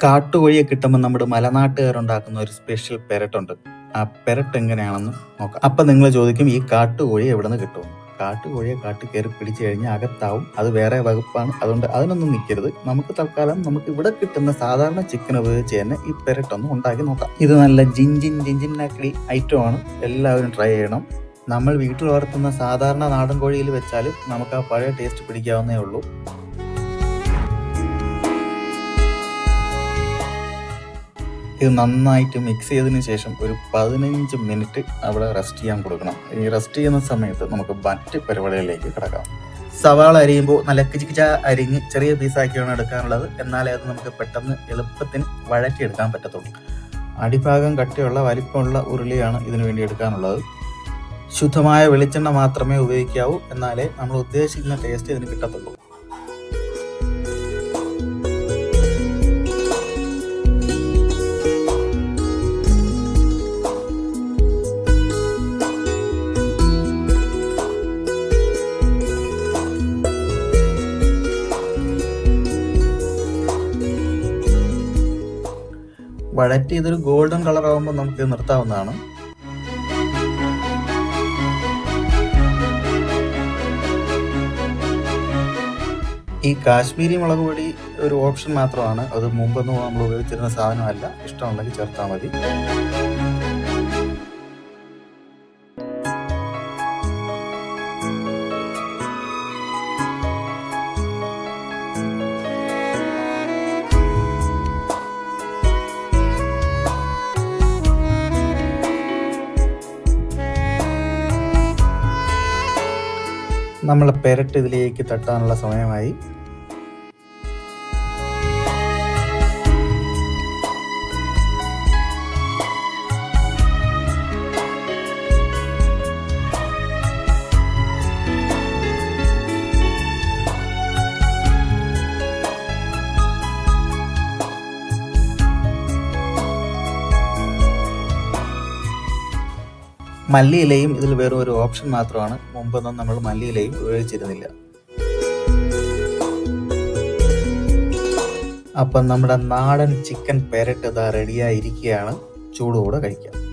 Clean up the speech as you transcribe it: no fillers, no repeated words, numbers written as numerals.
കാട്ടുകോഴിയെ കിട്ടുമ്പോൾ നമ്മുടെ മലനാട്ടുകാരുണ്ടാക്കുന്ന ഒരു സ്പെഷ്യൽ പെരട്ടുണ്ട്. ആ പെരട്ട് എങ്ങനെയാണെന്ന് നോക്കാം. അപ്പം നിങ്ങൾ ചോദിക്കും, ഈ കാട്ടുകോഴി എവിടെ നിന്ന് കിട്ടും? കാട്ടുകോഴിയെ കാട്ടിൽ കയറി പിടിച്ചു കഴിഞ്ഞാൽ അകത്താവും, അത് വേറെ വകുപ്പാണ്. അതുകൊണ്ട് അതിനൊന്നും നിൽക്കരുത്. നമുക്ക് തൽക്കാലം നമുക്ക് ഇവിടെ കിട്ടുന്ന സാധാരണ ചിക്കൻ ഉപയോഗിച്ച് തന്നെ ഈ പെരട്ടൊന്ന് ഉണ്ടാക്കി നോക്കാം. ഇത് നല്ല ജിഞ്ചിനാക്കി ഐറ്റമാണ്, എല്ലാവരും ട്രൈ ചെയ്യണം. നമ്മൾ വീട്ടിൽ വളർത്തുന്ന സാധാരണ നാടൻ കോഴിയിൽ വെച്ചാലും നമുക്ക് ആ പഴയ ടേസ്റ്റ് പിടിക്കാവുന്നേ ഉള്ളൂ. ഇത് നന്നായിട്ട് മിക്സ് ചെയ്തതിന് ശേഷം ഒരു 15 മിനിറ്റ് അവിടെ റെസ്റ്റ് ചെയ്യാൻ കൊടുക്കണം. ഈ റെസ്റ്റ് ചെയ്യുന്ന സമയത്ത് നമുക്ക് മറ്റ് പരിപാടികളിലേക്ക് കിടക്കാം. സവാള അരിയുമ്പോൾ നല്ല കിച്ചിക്കിച്ച അരിഞ്ഞ് ചെറിയ പീസാക്കിയാണ് എടുക്കാനുള്ളത്. എന്നാലേ അത് നമുക്ക് പെട്ടെന്ന് എളുപ്പത്തിന് വഴറ്റിയെടുക്കാൻ പറ്റത്തുള്ളൂ. അടിഭാഗം കട്ടിയുള്ള വലിപ്പമുള്ള ഉരുളിയാണ് ഇതിനു വേണ്ടി എടുക്കാനുള്ളത്. ശുദ്ധമായ വെളിച്ചെണ്ണ മാത്രമേ ഉപയോഗിക്കാവൂ, എന്നാലേ നമ്മൾ ഉദ്ദേശിക്കുന്ന ടേസ്റ്റ് ഇതിന് കിട്ടത്തുള്ളൂ. വഴറ്റി ഇതൊരു ഗോൾഡൻ കളർ ആകുമ്പോൾ നമുക്ക് നിർത്താവുന്നതാണ്. ഈ കാശ്മീരി മുളക് പൊടി ഒരു ഓപ്ഷൻ മാത്രമാണ്. അത് മുമ്പൊന്നും നമ്മൾ ഉപയോഗിച്ചിരുന്ന സാധനമല്ല. ഇഷ്ടമുണ്ടെങ്കിൽ ചേർത്താൽ മതി. നമ്മളെ പെരട്ട് ഇതിലേക്ക് തട്ടാനുള്ള സമയമായി. മല്ലിയിലയും ഇതിൽ വേറെ ഒരു ഓപ്ഷൻ മാത്രമാണ്. മുമ്പൊന്നും നമ്മൾ മല്ലിയിലയും ഉപയോഗിച്ചിരുന്നില്ല. അപ്പം നമ്മുടെ നാടൻ ചിക്കൻ പെരട്ട് ഇതാ റെഡിയായിരിക്കുകയാണ്. ചൂടോടെ കഴിക്കാം.